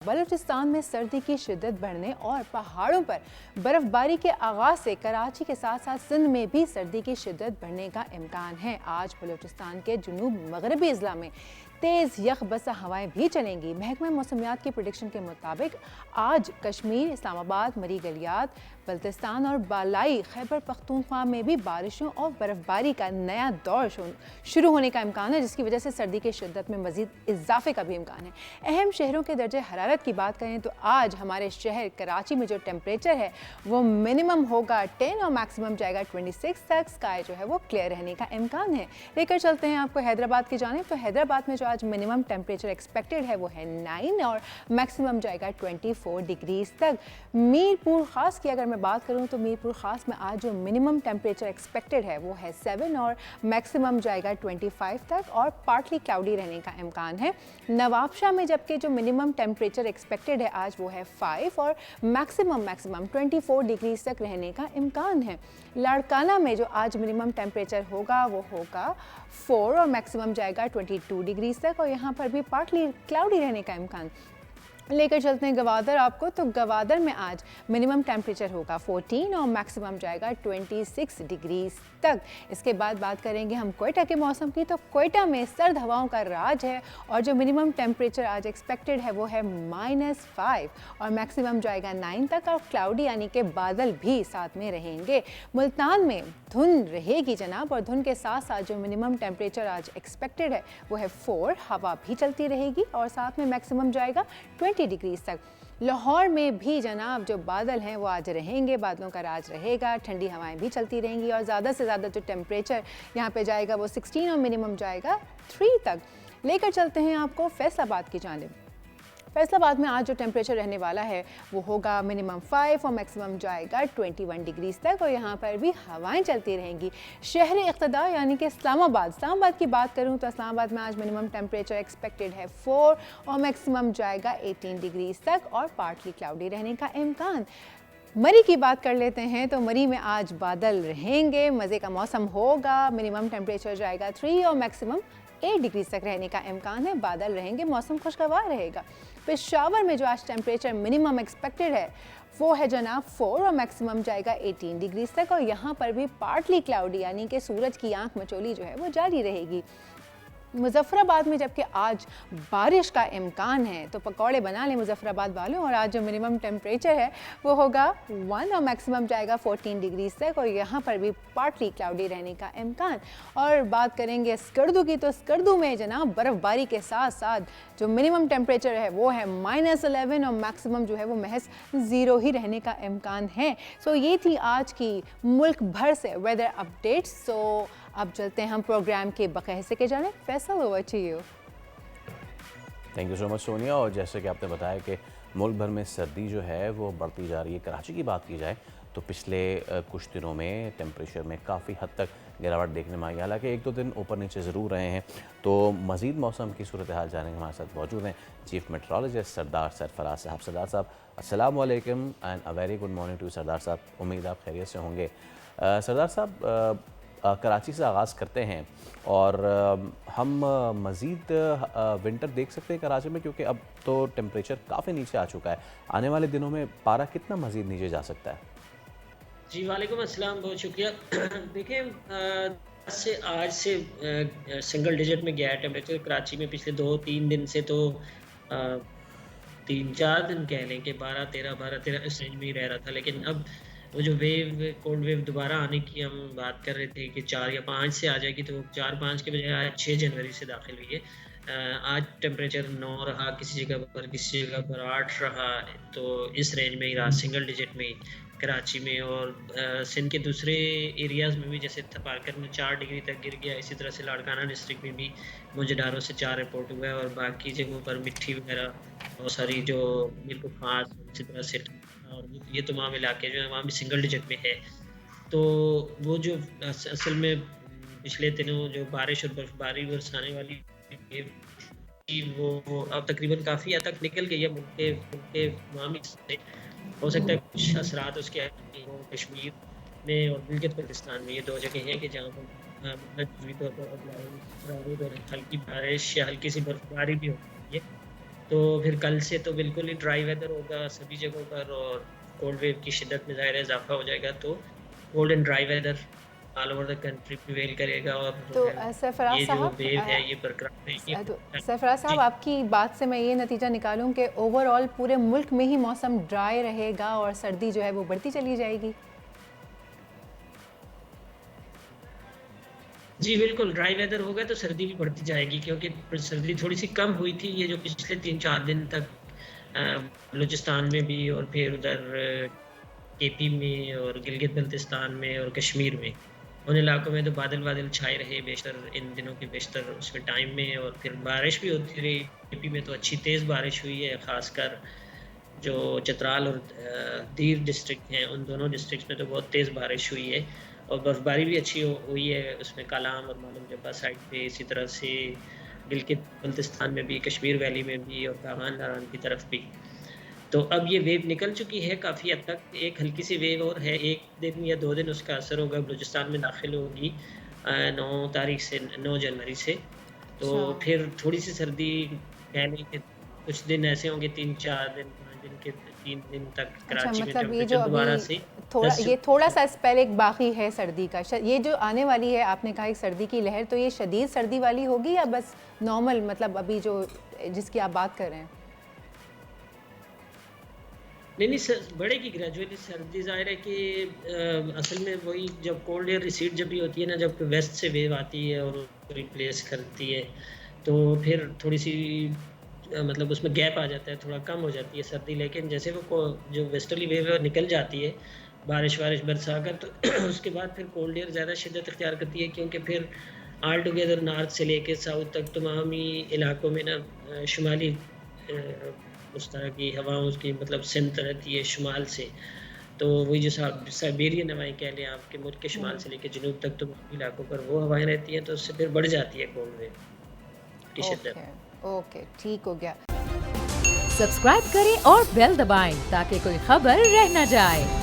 बलूचिस्तान में सर्दी की शिद्दत बढ़ने और पहाड़ों पर बर्फबारी के आगाज से कराची के साथ साथ सिंध में भी सर्दी की शिद्दत बढ़ने का इम्कान है। आज बलूचिस्तान के जुनूब मगरबी अजला में तेज़ यख बसा हवाएं भी चलेंगी। महकमा मौसमियात की प्रेडिक्शन के मुताबिक आज कश्मीर, इस्लामाबाद, मरी गलियात, बल्तिस्तान और बालाई खैबर पख्तूनख्वा में भी बारिशों और बर्फबारी का नया दौर शुरू होने का इम्कान है, जिसकी वजह से सर्दी की शिद्दत में मजीद इजाफे का भी इम्कान है। अहम शहरों के दर्जे हरारत की बात करें तो आज हमारे शहर कराची में जो टेम्परेचर है वो मिनिमम होगा 10 और मैक्सिमम जाएगा 26 तक। स्काई जो है वो क्लियर रहने का इम्कान है। लेकर चलते हैं आपको हैदराबाद की जानिब। तो हैदराबाद में जो आज मिनिमम टेम्परेचर एक्सपेक्टेड है वो है 9 और मैक्सिमम जाएगा 24 डिग्रीज तक। मीरपुर खास की अगर मैं बात करूं तो मीरपुर खास में आज जो मिनिमम टेम्परेचर एक्सपेक्टेड है वो है 7 और मैक्सिमम जाएगा 25 तक और पार्टली क्लाउडी रहने का इम्कान है। नवाबशाह में जबकि जो मिनिमम टेम्परेचर एक्सपेक्टेड है आज वो है 5 और मैक्सिमम 24 डिग्रीज तक रहने का इम्कान है। लाड़काना में जो आज मिनिमम टेम्परेचर होगा वो होगा 4 और मैक्सिमम जाएगा 22 डिग्रीज तक और यहाँ पर भी पार्टली क्लाउडी रहने का इम्कान। लेकर चलते हैं गवादर आपको। तो गवादर में आज मिनिमम टेम्परेचर होगा 14 और मैक्सिमम जाएगा 26 डिग्रीज तक। इसके बाद बात करेंगे हम कोयटा के मौसम की। तो कोयटा में सर्द हवाओं का राज है और जो मिनिमम टेम्परेचर आज एक्सपेक्टेड है वो है -5 और मैक्सिमम जाएगा 9 तक और क्लाउडी यानी कि बादल भी साथ में रहेंगे। मुल्तान में धुंध रहेगी जनाब और धुंध के साथ साथ जो मिनिमम टेम्परेचर आज एक्सपेक्टेड है वो है 4, हवा भी चलती रहेगी और साथ में मैक्सिमम जाएगा 20 डिग्रीज तक। लाहौर में भी जनाब जो बादल हैं वो आज रहेंगे, बादलों का राज रहेगा, ठंडी हवाएं भी चलती रहेंगी और ज़्यादा से ज़्यादा जो टेम्परेचर यहाँ पे जाएगा वो 16 और मिनिमम जाएगा 3 तक। लेकर चलते हैं आपको फैसलाबाद की जानिब। फैसलाबाद में आज जो टेम्परेचर रहने वाला है वो होगा मिनिमम 5 और मैक्सिमम जाएगा 21 डिग्रीज तक और यहाँ पर भी हवाएं चलती रहेंगी। शहर इक़्तिदार यानी कि इस्लामाबाद की बात करूँ तो इस्लामाबाद में आज मिनिमम टेम्परेचर एक्सपेक्टेड है 4 और मैक्सिमम जाएगा 18 डिग्रीज तक और पार्टली क्लाउडी रहने का इम्कान। मरी की बात कर लेते हैं। तो मरी में आज बादल रहेंगे, मज़े का मौसम होगा, मिनिमम टेम्परेचर जाएगा 3 और मैक्सिमम 8 डिग्री तक रहने का इम्कान है। बादल रहेंगे, मौसम खुशगवार रहेगा। पेशावर में जो आज टेम्परेचर मिनिमम एक्सपेक्टेड है वो है जनाब 4 और मैक्सिमम जाएगा 18 डिग्रीज तक और यहाँ पर भी पार्टली क्लाउडी यानी कि सूरज की आंख मचोली जो है वो जारी रहेगी। मुजफ्फराबाद में जबकि आज बारिश का इम्कान है तो पकौड़े बना लें मुजफ्फराबाद वालों और आज जो मिनिमम टेम्परेचर है वो होगा 1 और मैक्सिमम जाएगा 14 डिग्रीज तक और यहाँ पर भी पार्टली क्लाउडी रहने का इम्कान। और बात करेंगे स्कर्दू की। तो स्कर्दू में जनाब बर्फ़बारी के साथ साथ जो मिनिमम टेम्परेचर है वो है -11 और मैक्सिमम जो है वो महज 0 ही रहने का इम्कान है। सो ये थी आज की मुल्क भर से वेदर अपडेट्स। सो अब चलते हैं हम प्रोग्राम के बक़े हिस्से के जाने। Faisal, over to you. Thank you so much Sonia. और जैसे कि आपने बताया कि मुल्क भर में सर्दी जो है वो बढ़ती जा रही है। कराची की बात की जाए तो पिछले कुछ दिनों में टेम्परेचर में काफ़ी हद तक गिरावट देखने में आई। हालांकि 1-2 दिन ऊपर नीचे ज़रूर रहे हैं। तो मज़ीद मौसम की सूरत हाल जानने हमारे साथ मौजूद हैं चीफ मेट्रोलॉजिस्ट सरदार सरफराज साहब। सरदार साहब अस्सलाम वालेकुम and a very good morning to सरदार साहब। उम्मीद आप खैरियत से होंगे। सरदार साहब कराची से आगाज़ करते हैं और हम मज़ीद विंटर देख सकते हैं कराची में, क्योंकि अब तो टेम्परेचर काफ़ी नीचे आ चुका है। आने वाले दिनों में पारा कितना मज़ीद नीचे जा सकता है? जी वालेकुम अस्सलाम, बहुत शुक्रिया। देखिए आज से सिंगल डिजिट में गया है टेम्परेचर कराची में। पिछले 2-3 दिन से तो 3-4 दिन कह लें कि 12-13 इस रेंज में ही रह रहा था। लेकिन अब वो जो कोल्ड वेव दोबारा आने की हम बात कर रहे थे कि 4 या 5 से आ जाएगी, तो 4-5 के बजाय आज 6 जनवरी से दाखिल हुई है। आज टेम्परेचर 9 रहा, किसी जगह पर 8 रहा, तो इस रेंज में ही रहा, सिंगल डिजिट में ही कराची में। और सिंध के दूसरे एरियाज़ में भी जैसे थपारकर में 4 डिग्री तक गिर गया। इसी तरह से लाड़काना डिस्ट्रिक्ट में भी मुंजडारों से 4 रिपोर्ट हुआ है और बाकी जगहों पर मिट्टी वगैरह बहुत सारी जो बिल्कुल खास इसी तरह से और ये तमाम इलाके जो हैं वहाँ भी सिंगल डिजिट में है। तो वो जो असल में पिछले दिनों जो बारिश और बर्फबारी बरसाने वाली वो अब तकरीबन काफ़ी हद तक निकल गई है मुल्क के मामी से। हो सकता है कुछ असरात उसके हो कश्मीर में और गिलगित बल्तिस्तान में। ये 2 जगह हैं कि जहाँ पर जज़वी तौर पर हल्की बारिश या हल्की सी बर्फबारी भी होती है। तो फिर कल से तो बिल्कुल ही ड्राई वेदर होगा सभी जगहों पर और कोल्ड वेव की शिद्दत में ज़ाहिर है इज़ाफ़ा हो जाएगा, तो cold and dry weather all over the country prevail करेगा और जो तो है सरफराज ये जो साहब वेव है ये बरकरार रहेगी। तो सरफराज साहब, जी। आपकी बात से मैं ये नतीजा निकालूं कि ओवरऑल पूरे मुल्क में ही मौसम ड्राई रहेगा और सर्दी जो है वो बढ़ती चली जाएगी। जी, बिल्कुल, ड्राई वेदर होगा तो सर्दी भी बढ़ती जाएगी क्योंकि सर्दी थोड़ी-सी कम हुई थी, ये जो पिछले 3-4 दिन तक अ, बलूचिस्तान में भी और फिर उधर केपी में और गिलगित-बल्तिस्तान में और कश्मीर में। उन इलाकों में तो बादल-वादल छाए रहे बेशतर इन दिनों के बेशतर उसमें टाइम में और फिर बारिश भी होती रही। केपी में तो अच्छी तेज़ बारिश हुई है, ख़ासकर जो चतराल और दीव डिस्ट्रिक्ट हैं, उन दोनों डिस्ट्रिक्ट्स में तो बहुत तेज़ बारिश हुई है और बर्फ़बारी भी अच्छी हुई है उसमें कालाम और मालूम जब्बा साइड पे, इसी तरह से गिलगित बल्तिस्तान में भी, कश्मीर वैली में भी और पागान नारान की तरफ भी। तो अब ये वेव निकल चुकी है काफ़ी हद तक, एक हल्की सी वेव और है, 1 दिन या 2 दिन उसका असर होगा, बलूचिस्तान में दाखिल होगी 9 तारीख से 9 जनवरी से। तो अच्छा, फिर थोड़ी-सी सर्दी कह लें कि कुछ दिन ऐसे होंगे 3-4 दिन, 5 दिन के 3 दिन तक अच्छा, कराची में मतलब ये जो टेम्परेचर अभी दोबारा से थोड़ा 10 ये थोड़ा-सा स्पेल एक बाकी है सर्दी का। ये जो आने वाली है, आपने कहा एक सर्दी की लहर, तो ये शदीद सर्दी वाली होगी या बस नॉर्मल, मतलब अभी जो जिसकी आप बात कर रहे हैं? नहीं, बढ़ेगी ग्रेजुअली सर्दी ज़ाहिर है कि असल में वही जब कोल्ड एयर रिसीड जब भी होती है ना, जब वेस्ट से वेव आती है और रिप्लेस करती है, तो फिर थोड़ी-सी मतलब उसमें गैप आ जाता है, थोड़ा कम हो जाती है सर्दी। लेकिन जैसे वो जो वेस्टर्ली वेव है वो निकल जाती है, बारिश-वारिश बरसा कर, तो उसके बाद फिर कोल्ड एयर ज़्यादा शिद्दत इख्तियार करती है क्योंकि फिर ऑल टुगेदर नॉर्थ से लेके साउथ तक तमाम ही इलाकों में ना शुमाली उस तरह की हवाओं उसकी मतलब सिमत रहती है शुमाल से। तो वही जो साइबेरियन हवाएँ कह लें आपके मुल्क के शुमाल हुँ, से लेके जनूब तक तमाम इलाकों पर वो हवाएँ रहती हैं, तो उससे फिर बढ़ जाती है कोल्ड वेव की शिद्दत। ओके, ओके, ठीक हो गया। सब्सक्राइब करें और बेल दबाएं ताकि कोई खबर रह न जाए।